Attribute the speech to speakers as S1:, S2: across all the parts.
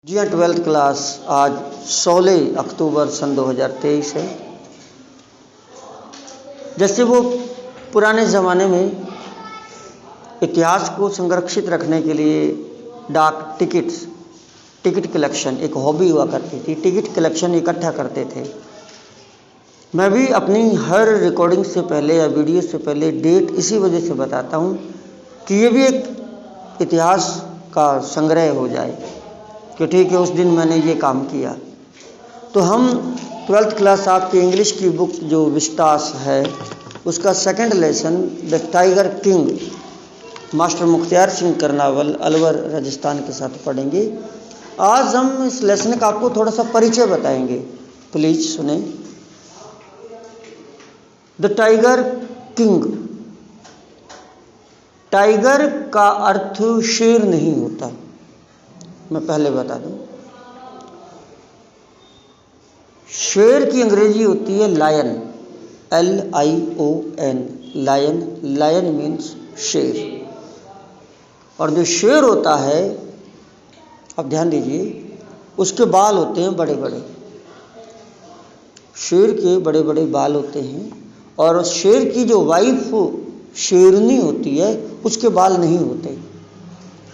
S1: जी हाँ, 12th class आज 16 अक्टूबर सन 2023 है। जैसे वो पुराने ज़माने में इतिहास को संरक्षित रखने के लिए डाक टिकट कलेक्शन एक हॉबी हुआ करती थी, टिकट कलेक्शन इकट्ठा करते थे। मैं भी अपनी हर रिकॉर्डिंग से पहले या वीडियो से पहले डेट इसी वजह से बताता हूँ कि ये भी एक इतिहास का संग्रह हो जाए कि ठीक है, उस दिन मैंने ये काम किया। तो हम 12th क्लास आपकी इंग्लिश की बुक जो विस्तास है उसका second lesson the tiger king master Mukhtiyar Singh Karnawal Alwar Rajasthan के साथ पढ़ेंगे। आज हम इस लेसन का आपको थोड़ा सा परिचय बताएंगे, प्लीज सुने। The tiger king. टाइगर का अर्थ शेर नहीं होता, मैं पहले बता दूं। शेर की अंग्रेजी होती है lion, LION, lion. Lion means शेर। और जो शेर होता है, अब ध्यान दीजिए, उसके बाल होते हैं बड़े बड़े। शेर के बड़े बड़े बाल होते हैं और शेर की जो वाइफ शेरनी होती है उसके बाल नहीं होते,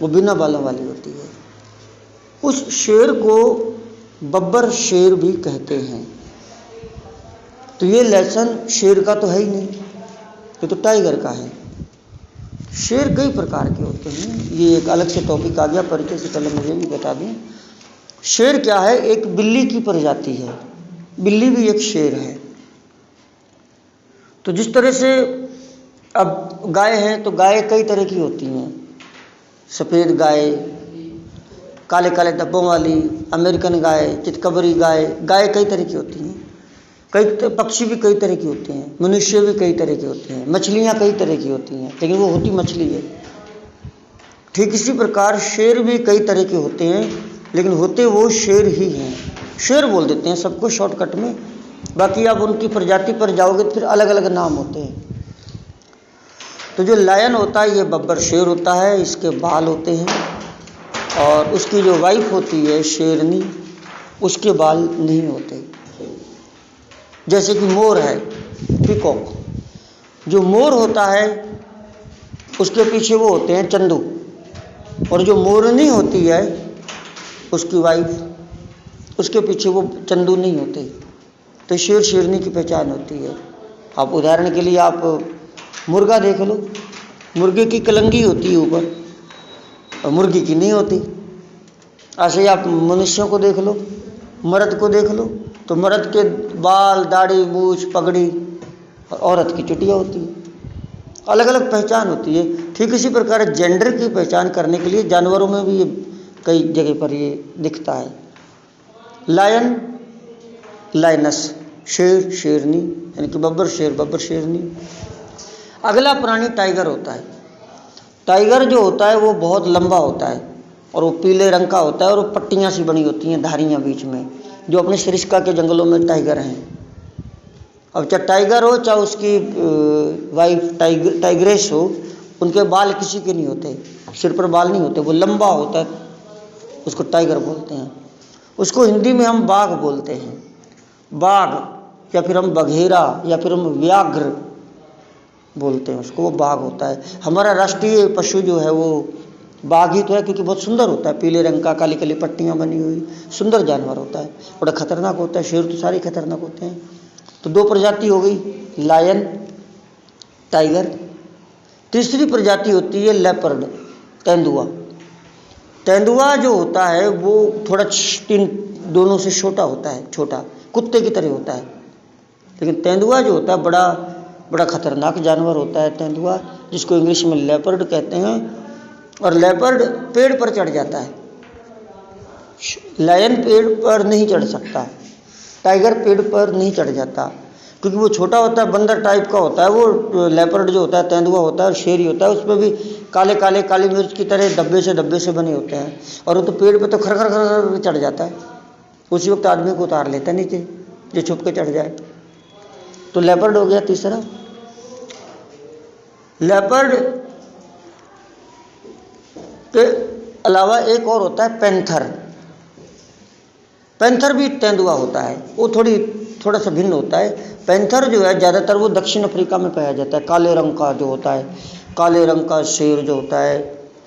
S1: वो बिना बालों वाली होती है। उस शेर को बब्बर शेर भी कहते हैं। तो ये लेसन शेर का तो है ही नहीं, ये तो टाइगर का है। शेर कई प्रकार के होते हैं, ये एक अलग से टॉपिक आ गया। परिचय से पहले मुझे भी बता दूं, शेर क्या है? एक बिल्ली की प्रजाति है, बिल्ली भी एक शेर है। तो जिस तरह से अब गाय हैं तो गाय कई तरह की होती हैं, सफ़ेद गाय, काले काले धब्बों वाली, अमेरिकन गाय, चितकबरी गाय। गाय कई तरह की होती हैं। कई पक्षी भी कई तरह के होते हैं, मनुष्य भी कई तरह के होते हैं, मछलियाँ कई तरह की होती हैं, लेकिन वो होती मछली है। ठीक इसी प्रकार शेर भी कई तरह के होते हैं, लेकिन होते वो शेर ही हैं। शेर बोल देते हैं सबको शॉर्टकट में, बाकी आप उनकी प्रजाति पर जाओगे तो फिर अलग अलग नाम होते हैं। तो जो लायन होता है ये बब्बर शेर होता है, इसके बाल होते हैं। और उसकी जो वाइफ होती है शेरनी, उसके बाल नहीं होते। जैसे कि मोर है, पीकॉक। जो मोर होता है उसके पीछे वो होते हैं चंदू, और जो मोरनी होती है उसकी वाइफ, उसके पीछे वो चंदू नहीं होते। तो शेर शेरनी की पहचान होती है। आप उदाहरण के लिए आप मुर्गा देख लो, मुर्गे की कलंगी होती है ऊपर और मुर्गी की नहीं होती। ऐसे ही आप मनुष्यों को देख लो, मर्द को देख लो, तो मर्द के बाल, दाढ़ी, मूछ, पगड़ी, और औरत की चुटिया होती है। अलग अलग पहचान होती है। ठीक इसी प्रकार जेंडर की पहचान करने के लिए जानवरों में भी ये कई जगह पर ये दिखता है। लायन, लायनस, शेर, शेरनी, यानी कि बब्बर शेर, बब्बर शेरनी। अगला प्राणी टाइगर होता है। टाइगर जो होता है वो बहुत लंबा होता है और वो पीले रंग का होता है और वो पट्टियाँ सी बनी होती हैं, धारियाँ बीच में, जो अपने सरिस्का के जंगलों में टाइगर हैं। अब चाहे टाइगर हो चाहे उसकी वाइफ टाइग्रेस हो, उनके बाल किसी के नहीं होते, सिर पर बाल नहीं होते, वो लंबा होता है, उसको टाइगर बोलते हैं। उसको हिंदी में हम बाघ बोलते हैं, बाघ, या फिर हम बघेरा, या फिर हम व्याघ्र बोलते हैं उसको, वो बाघ होता है। हमारा राष्ट्रीय पशु जो है वो बाघ ही तो है, क्योंकि बहुत सुंदर होता है, पीले रंग का, काली काली पट्टियाँ बनी हुई, सुंदर जानवर होता है, बड़ा खतरनाक होता है। शेर तो सारे खतरनाक होते हैं। तो दो प्रजाति हो गई, लायन, टाइगर। तीसरी प्रजाति होती है लेपर्ड, तेंदुआ। तेंदुआ जो होता है वो थोड़ा दोनों से छोटा होता है, छोटा कुत्ते की तरह होता है, लेकिन तेंदुआ जो होता है बड़ा खतरनाक जानवर होता है तेंदुआ, जिसको इंग्लिश में लेपर्ड कहते हैं। और लेपर्ड पेड़ पर चढ़ जाता है, लायन पेड़ पर नहीं चढ़ सकता, टाइगर पेड़ पर नहीं चढ़ जाता, क्योंकि वो छोटा होता है, बंदर टाइप का होता है। वो लेपर्ड जो होता है, तेंदुआ होता है और शेर ही होता है, उसमें भी काले काले काली मिर्च की तरह धब्बे से बने होते हैं, और वो तो पेड़ पे तो खर खर खर चढ़ जाता है, उसी वक्त आदमी को उतार लेता है नीचे, जो छुप के चढ़ जाए। तो लेपर्ड हो गया तीसरा। लेपर्ड के अलावा एक और होता है पैंथर। पैंथर भी तेंदुआ होता है, वो थोड़ा सा भिन्न होता है। पैंथर जो है ज़्यादातर वो दक्षिण अफ्रीका में पाया जाता है। काले रंग का जो होता है, काले रंग का शेर जो होता है,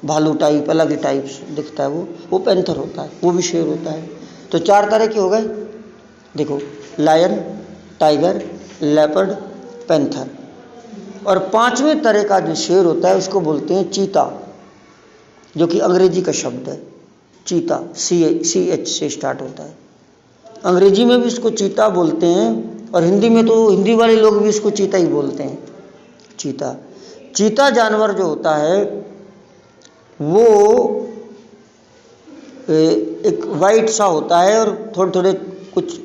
S1: भालू टाइप अलग ही टाइप दिखता है, वो पैंथर होता है, वो भी शेर होता है। तो 4 तरह के हो गए, देखो, लायन, टाइगर, लेपर्ड, पैंथर। और 5वें तरह का जो शेर होता है उसको बोलते हैं चीता, जो कि अंग्रेजी का शब्द है। चीता CH से स्टार्ट होता है। अंग्रेजी में भी इसको चीता बोलते हैं, और हिंदी में तो हिंदी वाले लोग भी इसको चीता ही बोलते हैं, चीता। चीता जानवर जो होता है वो एक वाइट सा होता है, और थोड़े थोड़े कुछ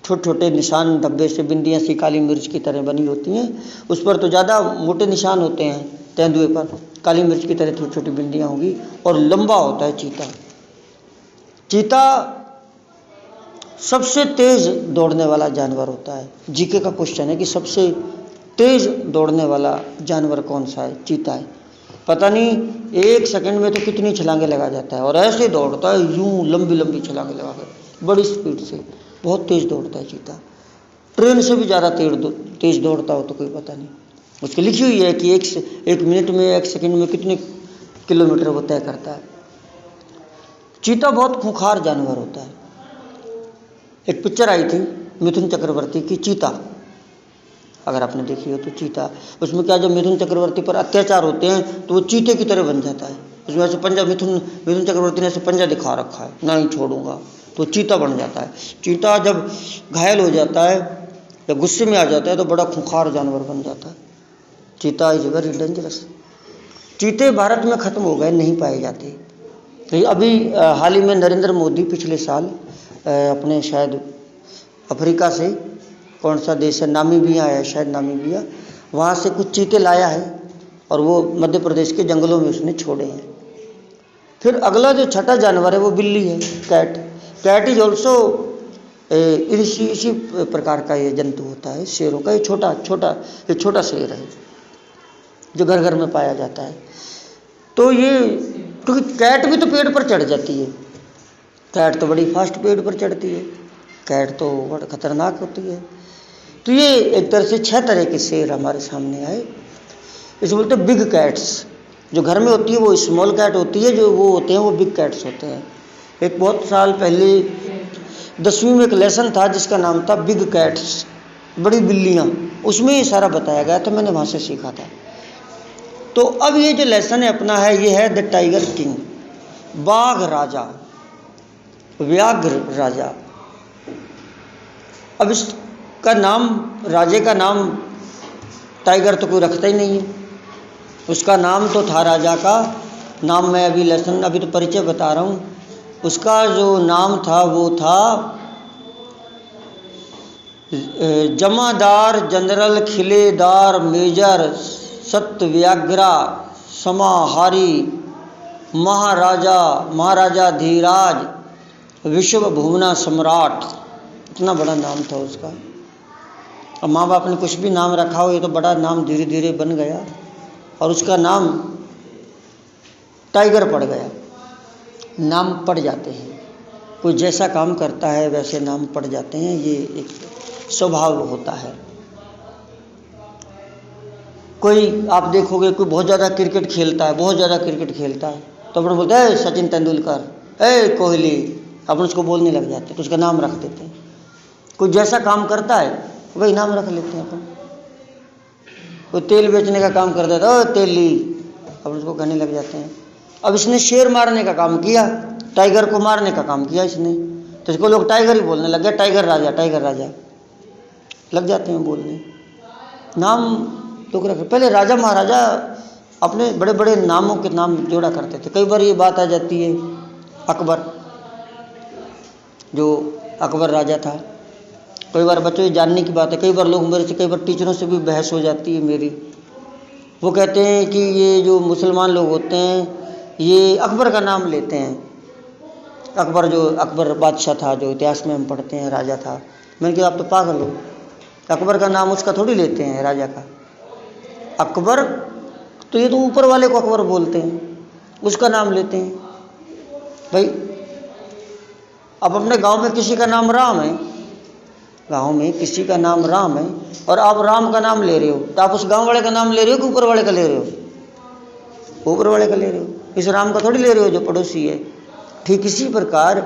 S1: छोटे छोटे निशान, धब्बे से बिंदियाँ सी काली मिर्च की तरह बनी होती हैं। उस पर तो ज़्यादा मोटे निशान होते हैं, तेंदुए पर काली मिर्च की तरह छोटी छोटी बिंदियाँ होगी, और लंबा होता है चीता। चीता सबसे तेज दौड़ने वाला जानवर होता है। जीके का क्वेश्चन है कि सबसे तेज दौड़ने वाला जानवर कौन सा है? चीता है। पता नहीं 1 सेकंड में तो कितनी छलांगे लगा जाता है, और ऐसे दौड़ता है यूं लंबी लंबी छलांगे लगा कर, बड़ी स्पीड से, बहुत तेज दौड़ता है चीता। ट्रेन से भी ज़्यादा तेज दौड़ता हो तो कोई पता नहीं। उसकी लिखी हुई है कि 1 मिनट में 1 सेकंड में कितने किलोमीटर वो तय करता है। चीता बहुत खूंखार जानवर होता है। एक पिक्चर आई थी मिथुन चक्रवर्ती की, चीता, अगर आपने देखी हो तो चीता। उसमें क्या, जब मिथुन चक्रवर्ती पर अत्याचार होते हैं तो वो चीते की तरह बन जाता है। उसमें ऐसे पंजा, मिथुन चक्रवर्ती ने ऐसे पंजा दिखा रखा है, ना ही छोड़ूंगा, तो चीता बन जाता है। चीता जब घायल हो जाता है या गुस्से में आ जाता है तो बड़ा खूंखार जानवर बन जाता है। चीता इज वेरी डेंजरस। चीते भारत में ख़त्म हो गए, नहीं पाए जाते। तो अभी हाल ही में नरेंद्र मोदी पिछले साल अपने शायद अफ्रीका से, कौन सा देश है, नामीबिया है शायद, नामीबिया, वहाँ से कुछ चीते लाया है, और वो मध्य प्रदेश के जंगलों में उसने छोड़े हैं। फिर अगला जो छठा जानवर है वो बिल्ली है, कैट। कैट इज ऑल्सो इसी प्रकार का ये जंतु होता है, शेरों का। ये छोटा शेर है जो घर घर में पाया जाता है। तो ये, क्योंकि कैट भी तो पेड़ पर चढ़ जाती है, कैट तो बड़ी फास्ट पेड़ पर चढ़ती है, कैट तो बड़ा खतरनाक होती है। तो ये एक तरह से 6 तरह के शेर हमारे सामने आए। इसे बोलते हैं बिग कैट्स। जो घर में होती है वो स्मॉल कैट होती है, जो वो होते हैं वो बिग कैट्स होते हैं। एक बहुत साल पहले 10वीं में एक लेसन था जिसका नाम था बिग कैट्स, बड़ी बिल्लियाँ, उसमें ये सारा बताया गया था, मैंने वहाँ से सीखा था। तो अब ये जो लेसन है अपना है, ये है द टाइगर किंग, बाघ राजा, व्याघ्र राजा। अब इसका नाम, राजे का नाम टाइगर तो कोई रखता ही नहीं है, उसका नाम तो था राजा का नाम। मैं अभी लेसन, अभी तो परिचय बता रहा हूँ। उसका जो नाम था वो था जमादार जनरल खिलेदार मेजर सत्यव्याग्रा समाहारी महाराजा धीराज विश्व भुवना सम्राट। इतना बड़ा नाम था उसका। अब माँ बाप ने कुछ भी नाम रखा हो, ये तो बड़ा नाम धीरे धीरे बन गया, और उसका नाम टाइगर पड़ गया। नाम पड़ जाते हैं, कोई जैसा काम करता है वैसे नाम पड़ जाते हैं, ये एक स्वभाव होता है। कोई आप देखोगे कोई बहुत ज़्यादा क्रिकेट खेलता है, तो अपन बोलते हैं सचिन तेंदुलकर, कोहली, अपन उसको बोलने लग जाते हैं, तो उसका नाम रख देते हैं। कोई जैसा काम करता है वही नाम रख लेते हैं अपन। कोई तेल बेचने का काम करता था, तेली, अपन उसको कहने लग जाते हैं। अब इसने शेर मारने का काम किया, टाइगर को मारने का काम किया इसने, तो इसको लोग टाइगर ही बोलने लग गए, टाइगर राजा लग जाते हैं बोलने। नाम लोग रख, पहले राजा महाराजा अपने बड़े बड़े नामों के नाम जोड़ा करते थे। कई बार ये बात आ जाती है, अकबर, जो अकबर राजा था, कई बार बच्चों ये जानने की बात है, कई बार लोग मेरे से, कई बार टीचरों से भी बहस हो जाती है मेरी। वो कहते हैं कि ये जो मुसलमान लोग होते हैं ये अकबर का नाम लेते हैं। अकबर बादशाह था, जो इतिहास में हम पढ़ते हैं राजा था। मैंने कहा आप तो पागल हो, अकबर का नाम उसका थोड़ी लेते हैं, राजा का। अकबर तो ये तो ऊपर वाले को अकबर बोलते हैं, उसका नाम लेते हैं। भाई अब अपने गांव में किसी का नाम राम है, गांव में किसी का नाम राम है और आप राम का नाम ले रहे हो, तो आप उस गांव वाले का नाम ले रहे हो कि ऊपर वाले का ले रहे हो? ऊपर वाले का ले रहे हो, इस राम का थोड़ी ले रहे हो जो पड़ोसी है। ठीक इसी प्रकार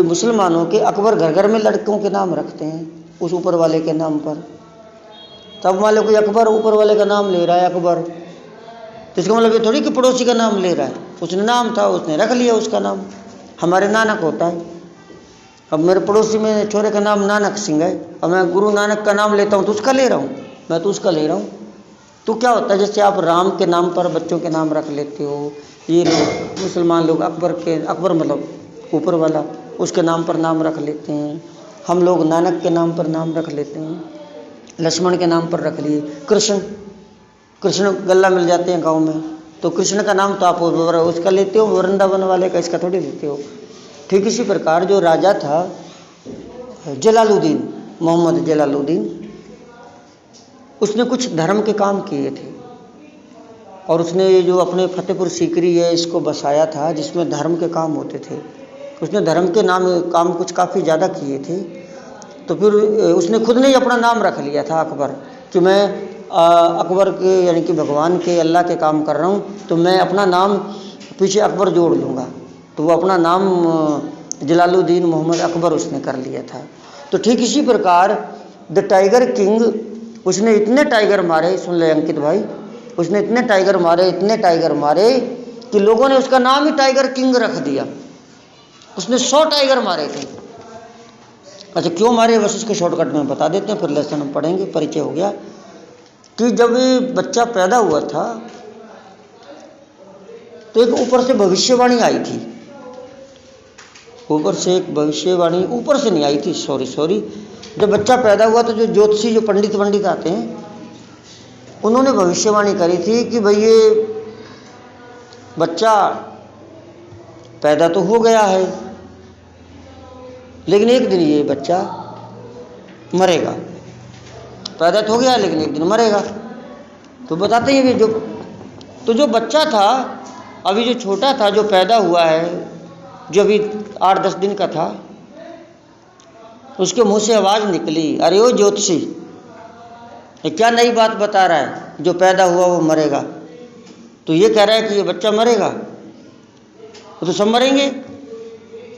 S1: मुसलमानों के अकबर घर घर में लड़कों के नाम रखते हैं उस ऊपर वाले के नाम पर। तब मान लो कोई अकबर ऊपर वाले का नाम ले रहा है अकबर, तो इसका मतलब ये थोड़ी कि पड़ोसी का नाम ले रहा है, उसने नाम था उसने रख लिया उसका नाम। हमारे नानक होता है, अब मेरे पड़ोसी में छोरे का नाम नानक सिंह है और मैं गुरु नानक का नाम लेता हूँ तो उसका ले रहा हूँ, मैं तो उसका ले रहा हूँ। तो क्या होता है, जैसे आप राम के नाम पर बच्चों के नाम रख लेते हो, ये लोग मुसलमान लोग अकबर मतलब ऊपर वाला उसके नाम पर नाम रख लेते हैं, हम लोग नानक के नाम पर नाम रख लेते हैं, लक्ष्मण के नाम पर रख लिए, कृष्ण गल्ला मिल जाते हैं गांव में, तो कृष्ण का नाम तो आप उसका लेते हो, वृंदावन वाले का इसका थोड़ी लेते हो। ठीक इसी प्रकार जो राजा था जलालुद्दीन, मोहम्मद जलालुद्दीन, उसने कुछ धर्म के काम किए थे और उसने ये जो अपने फतेहपुर सीकरी है इसको बसाया था जिसमें धर्म के काम होते थे। उसने धर्म के काम कुछ काफ़ी ज़्यादा किए थे, तो फिर उसने खुद ने ही अपना नाम रख लिया था अकबर, कि मैं अकबर के यानी कि भगवान के अल्लाह के काम कर रहा हूँ, तो मैं अपना नाम पीछे अकबर जोड़ लूँगा। तो वो अपना नाम जलालुद्दीन मोहम्मद अकबर उसने कर लिया था। तो ठीक इसी प्रकार द टाइगर किंग, उसने इतने टाइगर मारे, सुन ले अंकित भाई, उसने इतने टाइगर मारे कि लोगों ने उसका नाम ही टाइगर किंग रख दिया। उसने 100 टाइगर मारे थे। अच्छा क्यों मारे, बस उसके शॉर्टकट में बता देते हैं, फिर लेसन हम पढ़ेंगे, परिचय हो गया। कि जब बच्चा पैदा हुआ था तो एक ऊपर से भविष्यवाणी आई थी, ऊपर से एक भविष्यवाणी ऊपर से नहीं आई थी, सॉरी। जब बच्चा पैदा हुआ तो जो ज्योतिषी जो पंडित आते हैं उन्होंने भविष्यवाणी करी थी कि भाई ये बच्चा पैदा तो हो गया है लेकिन एक दिन ये बच्चा मरेगा, पैदा तो हो गया लेकिन एक दिन मरेगा। तो बताते हैं जो बच्चा था अभी जो छोटा था जो पैदा हुआ है, जो अभी 8-10 दिन का था, उसके मुंह से आवाज़ निकली, अरे ओ ज्योतिषी, ये क्या नई बात बता रहा है, जो पैदा हुआ वो मरेगा। तो ये कह रहा है कि ये बच्चा मरेगा, वो तो सब मरेंगे,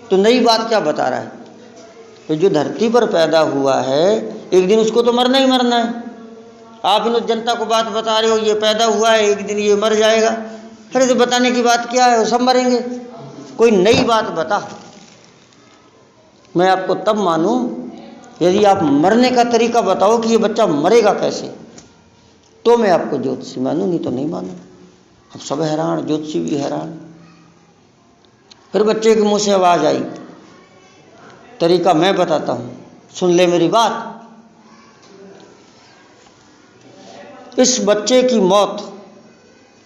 S1: तो नई बात क्या बता रहा है। तो जो धरती पर पैदा हुआ है एक दिन उसको तो मरना ही मरना है। आप इन जनता को बात बता रहे हो ये पैदा हुआ है एक दिन ये मर जाएगा, अरे तो बताने की बात क्या है, वो सब मरेंगे, कोई नई बात बता। मैं आपको तब मानूं यदि आप मरने का तरीका बताओ कि ये बच्चा मरेगा कैसे, तो मैं आपको ज्योतिषी मानूं, नहीं तो नहीं मानूं। अब सब हैरान, ज्योतिषी भी हैरान। फिर बच्चे के मुंह से आवाज़ आई, तरीका मैं बताता हूं, सुन ले मेरी बात। इस बच्चे की मौत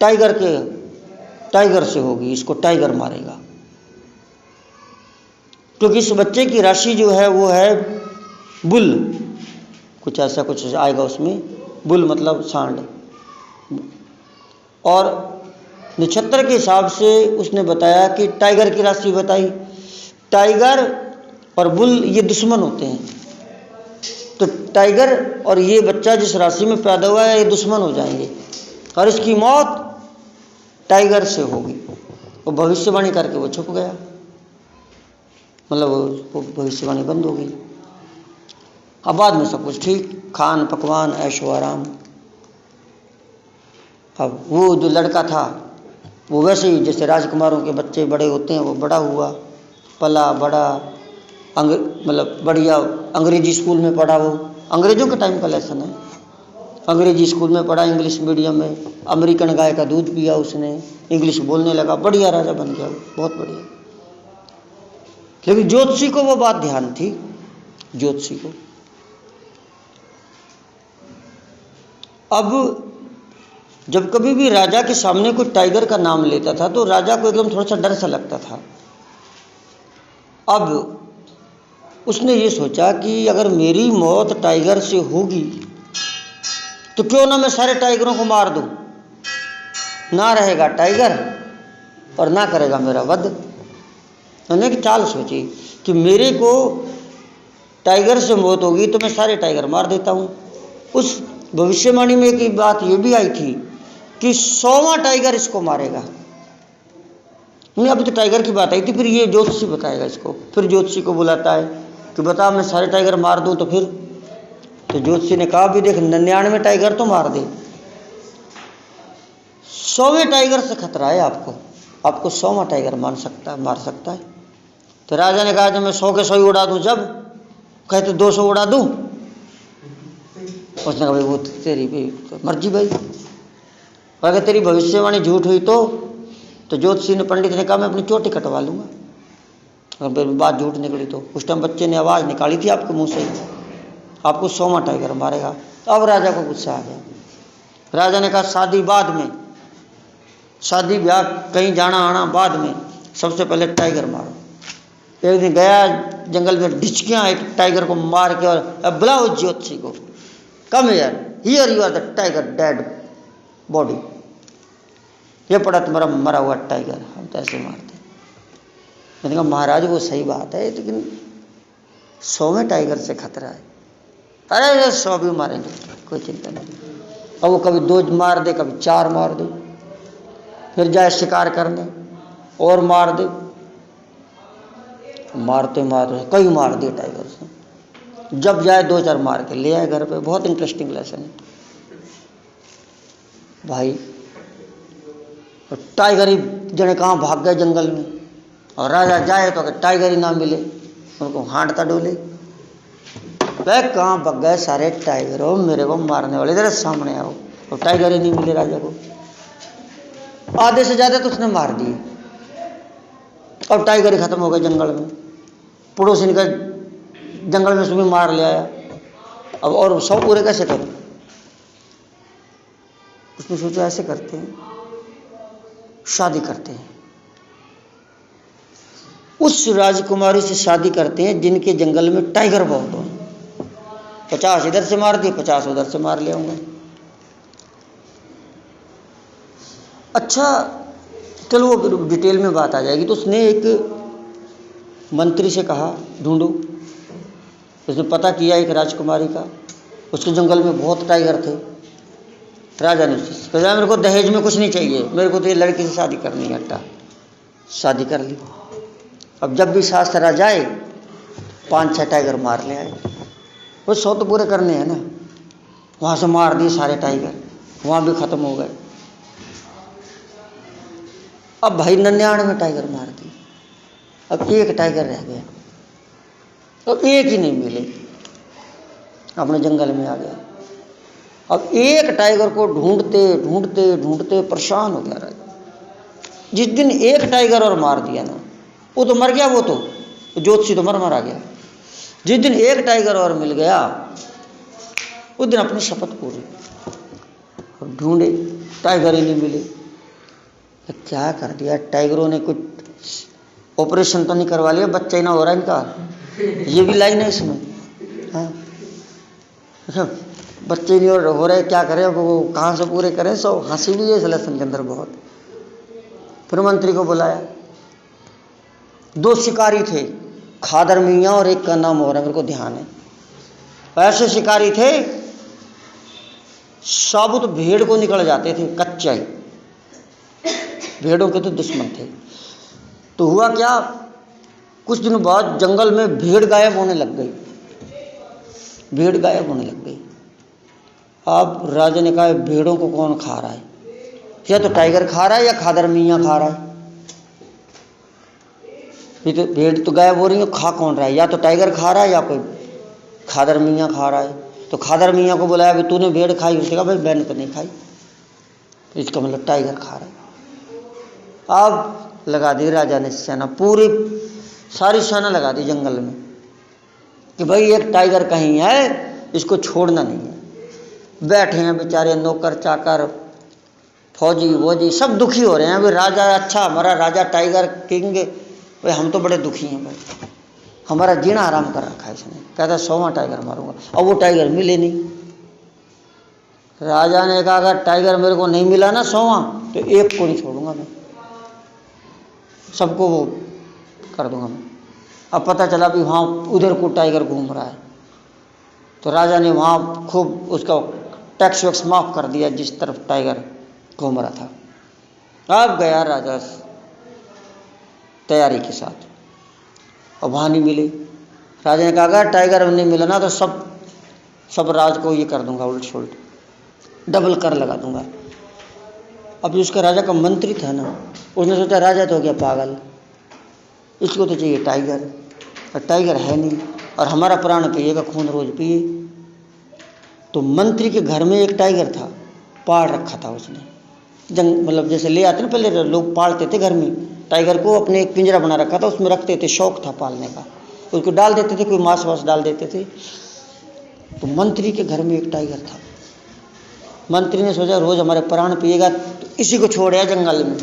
S1: टाइगर से होगी, इसको टाइगर मारेगा, क्योंकि इस बच्चे की राशि जो है वो है बुल, कुछ ऐसा कुछ आएगा उसमें, बुल मतलब सांड। और नक्षत्र के हिसाब से उसने बताया कि टाइगर की राशि बताई, टाइगर और बुल ये दुश्मन होते हैं, तो टाइगर और ये बच्चा जिस राशि में पैदा हुआ है ये दुश्मन हो जाएंगे और इसकी मौत टाइगर से होगी। वो भविष्यवाणी करके वो छुप गया, मतलब वो भविष्यवाणी बंद हो गई। अब बाद में सब कुछ ठीक, खान पकवान ऐशो आराम। अब वो जो लड़का था वो वैसे ही जैसे राजकुमारों के बच्चे बड़े होते हैं, वो बड़ा हुआ, पला बड़ा, मतलब बढ़िया अंग्रेजी स्कूल में पढ़ा, वो अंग्रेजों के टाइम का लेसन है, अंग्रेजी स्कूल में पढ़ा, इंग्लिश मीडियम में, अमेरिकन गाय का दूध पिया उसने, इंग्लिश बोलने लगा, बढ़िया राजा बन गया, बहुत बढ़िया। लेकिन ज्योतिषी को वो बात ध्यान थी, ज्योतिषी को। अब जब कभी भी राजा के सामने कोई टाइगर का नाम लेता था तो राजा को एकदम थोड़ा सा डर सा लगता था। अब उसने ये सोचा कि अगर मेरी मौत टाइगर से होगी तो क्यों ना मैं सारे टाइगरों को मार दूं, ना रहेगा टाइगर और ना करेगा मेरा वध। मैंने एक चाल सोची कि मेरे को टाइगर से मौत होगी तो मैं सारे टाइगर मार देता हूँ। उस भविष्यवाणी में एक बात ये भी आई थी कि 100वां टाइगर इसको मारेगा। नहीं, अभी तो टाइगर की बात आई थी, फिर ये ज्योतिषी बताएगा इसको। फिर ज्योतिषी को बुलाता है कि बता मैं सारे टाइगर मार दूं तो फिर। तो ज्योतिषी ने कहा भी देख 99 टाइगर तो मार दे, 100वें टाइगर से खतरा है आपको 100वां टाइगर मार सकता है। तो राजा ने कहा जब मैं 100 के 100 ही उड़ा दूं, जब कहते 200 उड़ा दूं। उसने कहा भाई वो तेरी भी मर्जी भाई, अगर तेरी भविष्यवाणी झूठ हुई तो ज्योतिषी ने पंडित ने कहा मैं अपनी चोटी कटवा लूंगा। अगर बात झूठ निकली तो उस टाइम बच्चे ने आवाज़ निकाली थी आपके मुंह से ही, आपको 100वां टाइगर मारेगा। तो अब राजा को गुस्सा आ गया। राजा ने कहा शादी बाद में, शादी ब्याह कहीं जाना आना बाद में, सबसे पहले टाइगर मारो। एक दिन गया जंगल में, ढिचकियाँ एक टाइगर को मार के, और अब बुलाओ ज्योतिषी को, come here you are the tiger dead body, ये पड़ा तुम्हारा मरा हुआ टाइगर, हम तो ऐसे मारते। मैंने कहा महाराज वो सही बात है, लेकिन 100वें टाइगर से खतरा है। अरे 100 भी मारेंगे, कोई चिंता नहीं। और वो कभी 2 मार दे, कभी 4 मार दे, फिर जाए शिकार करने और मार दे। मारते कई मार दिए टाइगर से। जब जाए 2-4 मार के ले आए घर पे। बहुत इंटरेस्टिंग लेसन है भाई। और टाइगर ही जने कहाँ भाग गए जंगल में, और राजा जाए तो अगर टाइगर ही ना मिले उनको हांडता डोले। वह कहाँ भाग गए सारे टाइगर, हो मेरे को मारने वाले, जरा सामने आओ। और टाइगर ही नहीं मिले राजा को, आधे से ज़्यादा तो उसने मार दिए। अब टाइगर ही खत्म हो गए जंगल में। पड़ोसी का जंगल में से भी मार ले आया। अब और 100 पूरे कैसे करूं? उसने सोचा ऐसे करते हैं, शादी करते हैं, उस राजकुमारी से शादी करते हैं जिनके जंगल में टाइगर बहुत हो। 50 इधर से मार दिए, 50 उधर से मार ले आऊंगा। अच्छा चलो वो डिटेल में बात आ जाएगी। तो उसने एक मंत्री से कहा ढूंढो। उसने पता किया एक राजकुमारी का, उसके जंगल में बहुत टाइगर थे। राजा ने कहा मेरे को दहेज में कुछ नहीं चाहिए, मेरे को तो ये लड़की से शादी करनी है। अट्टा शादी कर ली। अब जब भी सास आ जाए 5-6 टाइगर मार ले आए। वो 100 तो पूरे करने हैं ना। वहाँ से मार दिए सारे टाइगर, वहाँ भी खत्म हो गए। अब भाई 99 टाइगर मार दिए। अब एक टाइगर रह गया, अब एक ही नहीं मिले, अपने जंगल में आ गया। अब एक टाइगर को ढूंढते ढूंढते ढूंढते परेशान हो गया राजा। जिस दिन एक टाइगर और मार दिया ना, वो तो मर गया, वो तो ज्योतिषी तो मर गया। जिस दिन एक टाइगर और मिल गया उस दिन अपनी शपथ पूरी। अब ढूंढे टाइगर ही नहीं मिले। तो क्या कर दिया टाइगरों ने, कुछ ऑपरेशन तो नहीं करवा लिया, बच्चा ही ना हो रहा इनका, ये भी लाइन है इसमें। हाँ बच्चे नहीं हो रहे, क्या करें वो, कहाँ से पूरे करें। सो हंसी भी है इस लेसन के अंदर बहुत। फिर मंत्री को बुलाया। 2 शिकारी थे, खादर मियाँ और एक का नाम हो रहा है, मेरे को ध्यान है। ऐसे शिकारी थे, साबुत भेड़ को निकल जाते थे, कच्चा ही। भेड़ों के तो दुश्मन थे। तो हुआ क्या, कुछ दिनों बाद जंगल में भेड़ गायब होने लग गई। भेड़ गायब होने लग गई। अब राजा ने कहा भेड़ों को कौन खा रहा है, या तो टाइगर खा रहा है या खादर मियाँ खा रहा है। ये तो भेड़ तो गायब हो रही है, खा कौन रहा है, या तो टाइगर खा रहा है या कोई खादर मियाँ खा रहा है। तो खादर मियाँ को बुलाया, भाई तूने भेड़ खाई? उसने कहा भाई मैंने तो नहीं खाई। इसका मतलब टाइगर खा रहा है। अब लगा दी राजा ने सेना, पूरी सारी सेना लगा दी जंगल में कि भाई एक टाइगर कहीं है, इसको छोड़ना नहीं है। बैठे हैं बेचारे नौकर चाकर, फौजी वोजी सब दुखी हो रहे हैं। भाई राजा अच्छा, हमारा राजा टाइगर किंग, भाई हम तो बड़े दुखी हैं भाई, हमारा जीना आराम कर रखा है इसने। कहता 100वां टाइगर मारूंगा। अब वो टाइगर मिले नहीं। राजा ने कहा अगर टाइगर मेरे को नहीं मिला ना 100वां, तो एक को नहीं छोड़ूंगा मैं। सबको वो कर दूंगा मैं। अब पता चला भी वहाँ उधर को टाइगर घूम रहा है, तो राजा ने वहाँ खूब उसका टैक्स वैक्स माफ़ कर दिया जिस तरफ टाइगर घूम रहा था। अब गया राजा तैयारी के साथ, और वहाँ नहीं मिले। राजा ने कहा अगर टाइगर नहीं मिला ना तो सब राज को ये कर दूंगा, उल्ट सुलट डबल कर लगा दूंगा। अब उसका राजा का मंत्री था ना, उसने सोचा राजा तो हो गया पागल, इसको तो चाहिए टाइगर, और टाइगर है नहीं, और हमारा प्राण पिएगा, खून रोज पिए। तो मंत्री के घर में एक टाइगर था, पाल रखा था उसने, मतलब जैसे ले आते ना पहले लोग पालते थे घर में, टाइगर को अपने एक पिंजरा बना रखा था, उसमें रखते थे, शौक था पालने का, उसको डाल देते थे, कोई मांस वास डाल देते थे। तो मंत्री के घर में एक टाइगर था। मंत्री ने सोचा रोज हमारे प्राण पिएगा, तो इसी को छोड़ आया जंगल में।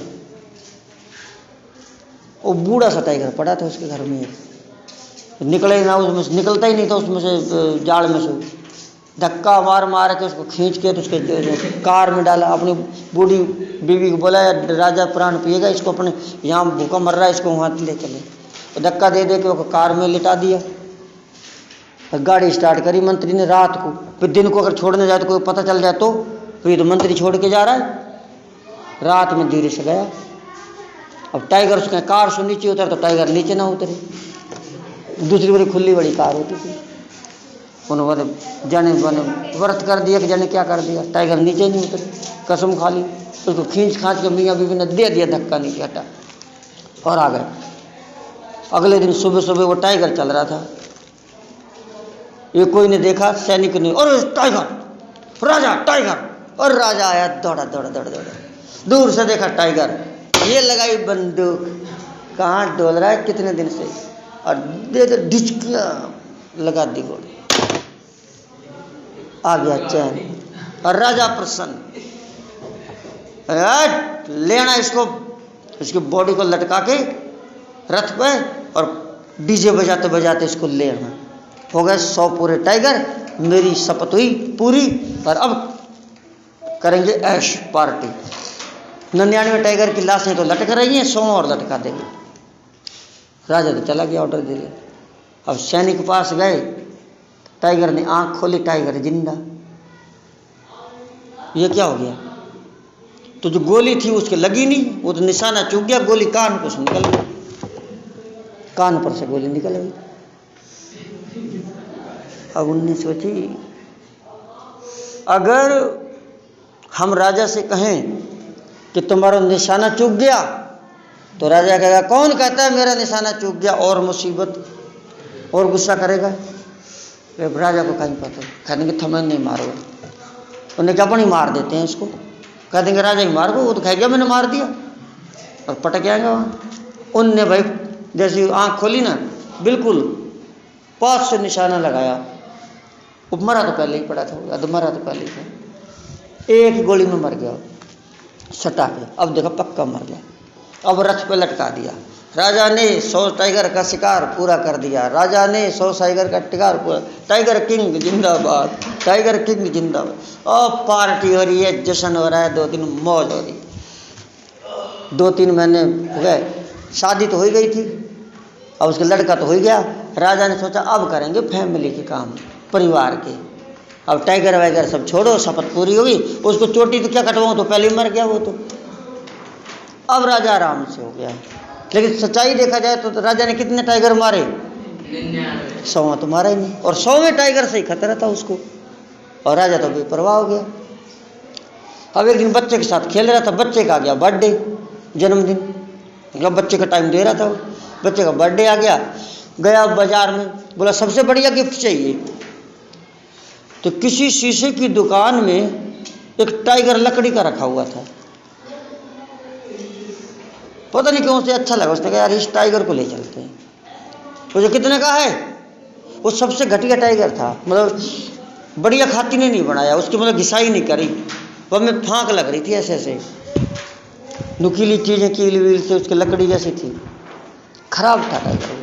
S1: वो बूढ़ा सा टाइगर पड़ा था उसके घर में, निकले ना, उसमें से निकलता ही नहीं था, उसमें से जाल में से धक्का मार मार के उसको खींच के तो उसके कार में डाला। अपनी बूढ़ी बीवी को बोला राजा प्राण पिएगा, इसको अपने यहाँ भूखा मर रहा है, इसको वहाँ ले चले। तो धक्का दे दे के वो कार में लिटा दिया, गाड़ी स्टार्ट करी मंत्री ने रात को। फिर दिन को अगर छोड़ने जाए तो कोई पता चल जाए तो फिर तो मंत्री छोड़ के जा रहा है। रात में धीरे से गया, अब टाइगर उसके कार से नीचे उतर तो टाइगर नीचे ना उतरे, दूसरी बड़ी खुली बड़ी कार होती थी। उन्होंने जाने बने व्रत कर दिया कि जाने क्या कर दिया, टाइगर नीचे नहीं उतरे, कसम खा ली। उसको खींच खांच के मियाँ बीवी ने दे दिया धक्का, नीचे हटा और आ गए। अगले दिन सुबह सुबह वो टाइगर चल रहा था, ये कोई ने देखा, सैनिक ने, और टाइगर राजा टाइगर, और राजा आया दौड़ा दौड़ा दौड़ा दौड़ा, दूर से देखा टाइगर, ये लगाई बंदूक, कहाँ डोल रहा है कितने दिन से, और दे दे ढिचकियाँ लगा दी गोली, आ गया चैन, और राजा प्रसन्न। लेना इसको, इसकी बॉडी को लटका के रथ पे और डीजे बजाते बजाते इसको ले आना। हो गए 100 पूरे टाइगर, मेरी शपथ हुई पूरी, और अब करेंगे ऐश पार्टी। 99 टाइगर की लाशें तो लटक रही हैं, 100 और लटका देंगे। राजा तो चला गया ऑर्डर दे दिया। अब सैनिक के पास गए, टाइगर ने आंख खोली, टाइगर जिंदा। ये क्या हो गया? तो जो गोली थी उसके लगी नहीं, वो तो निशाना चूक गया, गोली कान पर से निकल गई, कान पर से गोली निकल गई। अब उनने सोची अगर हम राजा से कहें कि तुम्हारा निशाना चूक गया, तो राजा कहेगा कौन कहता है मेरा निशाना चूक गया, और मुसीबत, और गुस्सा करेगा। राजा को कहीं पता, कह देंगे थमन नहीं मारो, उन्हें क्या अपनी मार देते हैं इसको, कह देंगे राजा ही मार को, वो तो कह गया मैंने मार दिया, और पटक आएंगे वहाँ। उनने भाई जैसी आँख खोली ना, बिल्कुल पास से निशाना लगाया, वो मरा तो पहले ही पड़ा था, मरा तो पहले ही था, एक गोली में मर गया सटा के। अब देखो पक्का मर गया। अब रथ पे लटका दिया। राजा ने 100 टाइगर का शिकार पूरा कर दिया, राजा ने 100 टाइगर का शिकार पूरा। टाइगर किंग जिंदाबाद, टाइगर किंग जिंदाबाद। और पार्टी हो रही है, जश्न हो रहा है, 2 दिन मौज हो रही। 2-3 महीने हो गए, शादी तो हो ही गई थी, अब उसका लड़का तो हो ही गया। राजा ने सोचा अब करेंगे फैमिली के काम, परिवार के। अब टाइगर वाइगर सब छोड़ो, शपथ पूरी होगी। उसको चोटी तो क्या कटवाऊँ, तो पहले ही मर गया वो तो। अब राजा आराम से हो गया। लेकिन सच्चाई देखा जाए तो राजा ने कितने टाइगर मारे? 100 तो मारा ही नहीं, और 100वें टाइगर से ही खतरा था उसको, और राजा तो बेपरवाह हो गया। अब एक दिन बच्चे के साथ खेल रहा था, बच्चे का आ गया बर्थडे, जन्मदिन, मतलब बच्चे का टाइम दे रहा था, बच्चे का बर्थडे आ गया। गया बाजार में, बोला सबसे बढ़िया गिफ्ट चाहिए। तो किसी शीशे की दुकान में एक टाइगर लकड़ी का रखा हुआ था, पता नहीं क्यों उसे अच्छा लगा। उसने कहा यार इस टाइगर को ले चलते हैं। वो जो कितने का है? वो सबसे घटिया टाइगर था, मतलब बढ़िया खाती ने नहीं बनाया, उसकी मतलब घिसाई नहीं करी, वो में फांक लग रही थी, ऐसे ऐसे नुकीली चीज़ें कील वील से उसकी लकड़ी जैसी थी, खराब था टाइगर।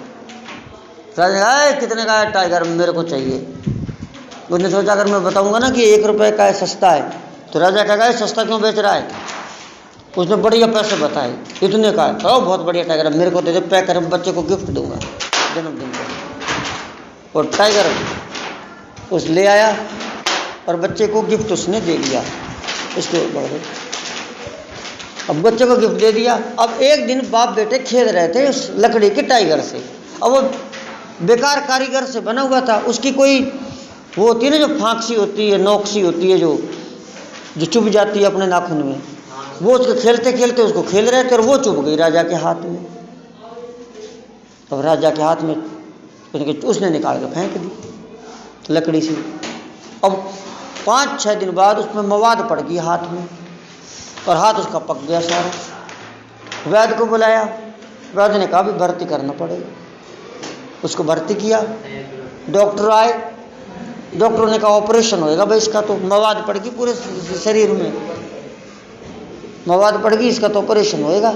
S1: राजा कितने का है टाइगर, मेरे को चाहिए। उसने सोचा अगर मैं बताऊंगा ना कि 1 रुपये का है, सस्ता है, तो राजा कहेगा सस्ता क्यों बेच रहा है, उसने बढ़िया पैसे बताए, इतने का है, बहुत बढ़िया टाइगर है, मेरे को दे दे, पैक कर, बच्चे को गिफ्ट दूंगा जन्मदिन पर। और टाइगर उस ले आया और बच्चे को गिफ्ट उसने दे दिया। इसके बढ़ गए, अब बच्चे को गिफ्ट दे दिया। अब एक दिन बाप बेटे खेल रहे थे उस लकड़ी के टाइगर से। अब वो बेकार कारीगर से बना हुआ था, उसकी कोई वो होती है ना जो फांक सी होती है, नोक सी होती है, जो चुभ जाती है अपने नाखून में, वो उसको खेलते खेलते उसको खेल रहे थे और वो चुभ गई राजा के हाथ में। अब राजा के हाथ में उसने निकाल के फेंक दी लकड़ी से। अब 5-6 दिन बाद उसमें मवाद पड़ गई हाथ में और हाथ उसका पक गया सारा। वैद्य को बुलाया, वैद्य ने कहा भी भर्ती करना पड़ेगा। उसको भर्ती किया, डॉक्टर आए, डॉक्टरों ने कहा ऑपरेशन होएगा भाई, इसका तो मवाद पड़ गई पूरे शरीर में, मवाद पड़ गई, इसका तो ऑपरेशन होएगा।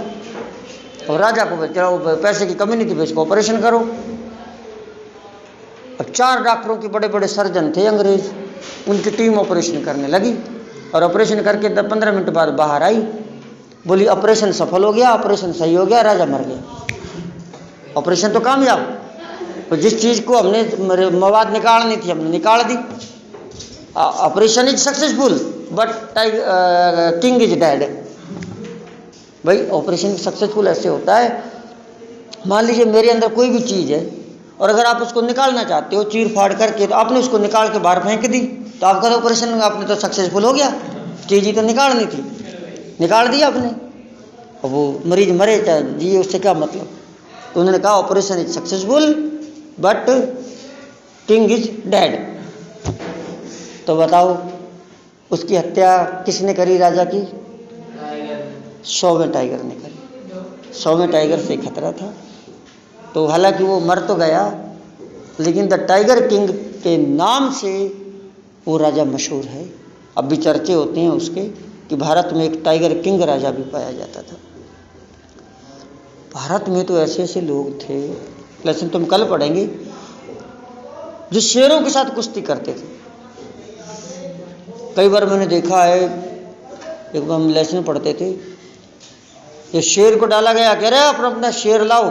S1: और राजा को चलो पैसे की कमी नहीं थी, इसको ऑपरेशन करो। अब 4 डॉक्टरों के बड़े बड़े सर्जन थे अंग्रेज, उनकी टीम ऑपरेशन करने लगी और ऑपरेशन करके 10-15 मिनट बाद बाहर आई, बोली ऑपरेशन सफल हो गया, ऑपरेशन सही हो गया, राजा मर गया। ऑपरेशन तो कामयाब, तो जिस चीज़ को हमने मवाद निकालनी थी हमने निकाल दी। Operation is successful but king is dead. भाई ऑपरेशन सक्सेसफुल ऐसे होता है, मान लीजिए मेरे अंदर कोई भी चीज़ है और अगर आप उसको निकालना चाहते हो चीर फाड़ करके, तो आपने उसको निकाल के बाहर फेंक दी, तो आपका तो ऑपरेशन आपने तो सक्सेसफुल हो गया। चीज़ ही तो निकालनी थी, निकाल दी आपने, और वो मरीज मरे चाहे जिए, उससे क्या मतलब। तो उन्होंने कहा operation is successful but king is dead. तो बताओ उसकी हत्या किसने करी राजा की? 100वें टाइगर ने करी। 100वें टाइगर से खतरा था। तो हालांकि वो मर तो गया, लेकिन द टाइगर किंग के नाम से वो राजा मशहूर है। अब भी चर्चे होते हैं उसके कि भारत में एक टाइगर किंग राजा भी पाया जाता था। भारत में तो ऐसे ऐसे लोग थे, लेकिन तुम कल पढ़ेंगे, जो शेरों के साथ कुश्ती करते थे। कई बार मैंने देखा है, एक बार हम लेसन पढ़ते थे, ये शेर को डाला गया, कह रहे अपना अपना शेर लाओ,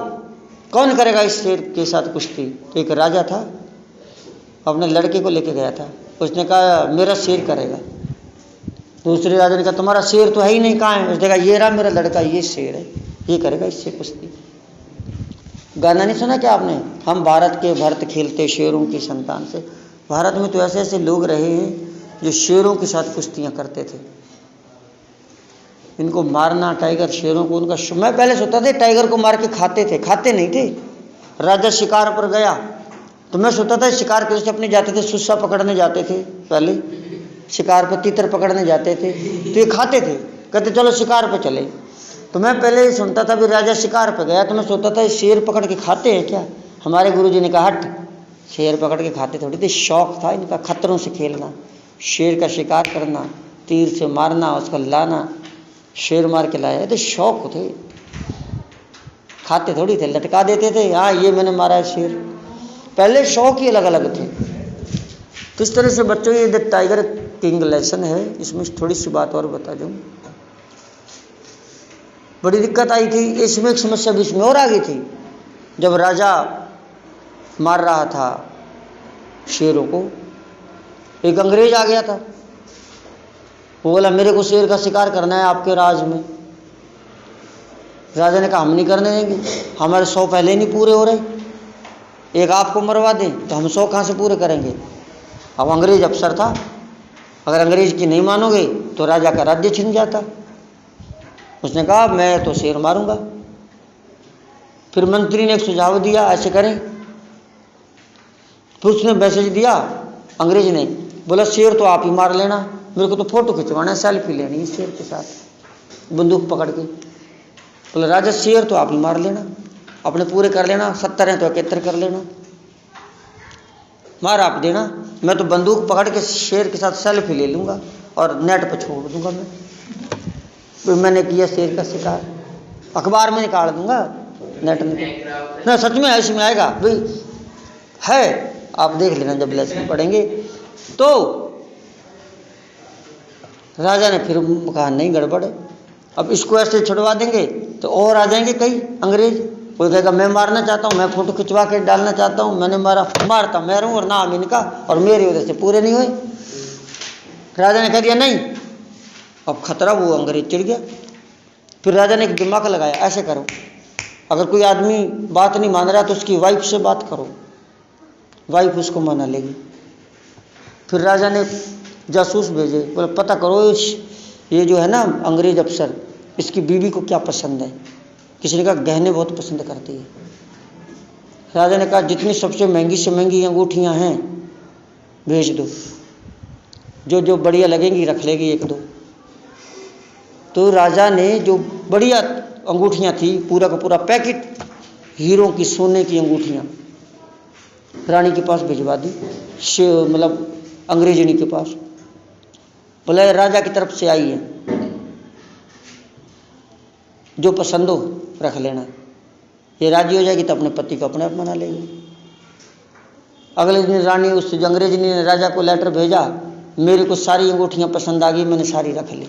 S1: कौन करेगा इस शेर के साथ कुश्ती। तो एक राजा था, अपने लड़के को लेके गया था, उसने कहा मेरा शेर करेगा। दूसरे राजा ने कहा तुम्हारा शेर तो है ही नहीं, कहाँ है? उसने कहा ये रहा मेरा लड़का, ये शेर है, ये करेगा इससे कुश्ती। गाना नहीं सुना क्या आपने, हम भारत के भरत खेलते शेरों की संतान से। भारत में तो ऐसे ऐसे लोग रहे हैं जो शेरों के साथ कुश्तियाँ करते थे। इनको मारना, टाइगर शेरों को, उनका मैं पहले सोचता था टाइगर को मार के खाते थे, खाते नहीं थे। राजा शिकार पर गया तो मैं सोचता था शिकार के अपने जाते थे, सुस्सा पकड़ने जाते थे, पहले शिकार पर तीतर पकड़ने जाते थे, तो ये खाते थे, कहते चलो शिकार पे चले। तो मैं पहले सुनता था भी राजा शिकार पे गया, तो मैं सोचता था शेर पकड़ के खाते हैं क्या। हमारे गुरुजी ने कहा हट, शेर पकड़ के खाते थोड़ी थे, शौक था इनका खतरों से खेलना, शेर का शिकार करना, तीर से मारना, उसको लाना, शेर मार के लाया, तो शौक थे, खाते थोड़ी थे, लटका देते थे, हाँ ये मैंने मारा है शेर। पहले शौक ही अलग अलग थे। किस तरह से बच्चों ये टाइगर किंग लेसन है, इसमें थोड़ी सी बात और बता दूँ। बड़ी दिक्कत आई थी इसमें, एक समस्या बीच में और आ गई थी। जब राजा मार रहा था शेरों को, एक अंग्रेज आ गया था, वो बोला मेरे को शेर का शिकार करना है आपके राज में। राजा ने कहा हम नहीं करने देंगे, हमारे 100 पहले नहीं पूरे हो रहे, एक आपको मरवा दें तो हम 100 कहाँ से पूरे करेंगे। अब अंग्रेज अफसर था, अगर अंग्रेज की नहीं मानोगे तो राजा का राज्य छिन जाता। उसने कहा मैं तो शेर मारूंगा। फिर मंत्री ने एक सुझाव दिया, ऐसे करें। फिर उसने मैसेज दिया, अंग्रेज ने बोला शेर तो आप ही मार लेना, मेरे को तो फोटो खिंचवाना है, सेल्फी लेनी है शेर के साथ बंदूक पकड़ के। बोला राजा शेर तो आप ही मार लेना, अपने पूरे कर लेना, 70 हैं तो 71 कर लेना, मार आप देना, मैं तो बंदूक पकड़ के शेर के साथ सेल्फी ले लूँगा और नेट पर छोड़ दूँगा। मैं तो मैंने किया शेर का शिकार, अखबार में निकाल दूँगा, नेट में ना, सच में ऐसे में आएगा भाई है, आप देख लेना जब लेसन पढ़ेंगे। तो राजा ने फिर कहा नहीं गड़बड़ है, अब इसको ऐसे छुड़वा देंगे तो और आ जाएंगे कई अंग्रेज। कोई कहेगा मैं मारना चाहता हूँ, मैं फोटो खिंचवा के डालना चाहता हूँ, मैंने मारता मैं रहूँ और नाम इनका और मेरी वजह से पूरे नहीं हुए। राजा ने कह दिया नहीं। अब खतरा, वो अंग्रेज चिढ़ गया। फिर राजा ने एक दिमाग लगाया, ऐसे करो, अगर कोई आदमी बात नहीं मान रहा तो उसकी वाइफ से बात करो, वाइफ उसको मना लेगी। फिर राजा ने जासूस भेजे, बोले पता करो ये जो है ना अंग्रेज अफसर, इसकी बीवी को क्या पसंद है। किसी ने कहा गहने बहुत पसंद करती है। राजा ने कहा जितनी सबसे महंगी से महंगी अंगूठियाँ हैं भेज दो, जो जो बढ़िया लगेंगी रख लेगी एक दो। तो राजा ने जो बढ़िया अंगूठियाँ थी, पूरा का पूरा पैकेट हीरो की, सोने की अंगूठियाँ रानी के पास भिजवा दी, मतलब अंग्रेजनी के पास। बोले राजा की तरफ से आई है, जो पसंद हो रख लेना। ये राजी हो जाएगी तो अपने पति को अपने आप मना लेगी। अगले दिन रानी, उस अंग्रेजनी ने राजा को लेटर भेजा, मेरे को सारी अंगूठियाँ पसंद आ गई, मैंने सारी रख ली।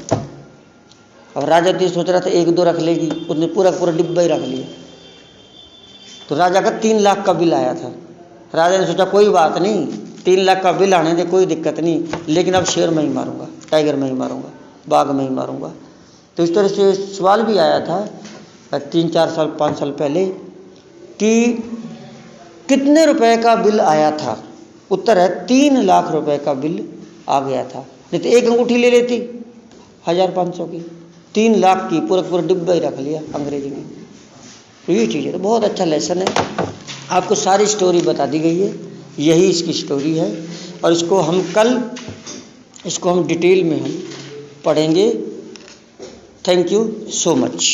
S1: अब राजा तो सोच रहा था एक दो रख लेगी, उसने पूरा पूरा डिब्बा ही रख लिया। तो राजा का 3 लाख का बिल आया था। राजा ने सोचा कोई बात नहीं, 3 लाख का बिल आने दे, कोई दिक्कत नहीं, लेकिन अब शेर मैं ही मारूंगा, टाइगर मैं ही मारूंगा, बाघ मैं ही मारूंगा। तो इस तरह से सवाल भी आया था 3-4 साल 5 साल पहले कि कितने रुपए का बिल आया था। उत्तर है 3 लाख रुपए का बिल आ गया था। नहीं तो एक अंगूठी ले लेती 1500 की, 3 लाख की पूरा पूरा डिब्बा ही रख लिया अंग्रेजी में। तो ये चीज़ है, तो बहुत अच्छा लेसन है। आपको सारी स्टोरी बता दी गई है, यही इसकी स्टोरी है। और इसको हम डिटेल में हम पढ़ेंगे। Thank you so much.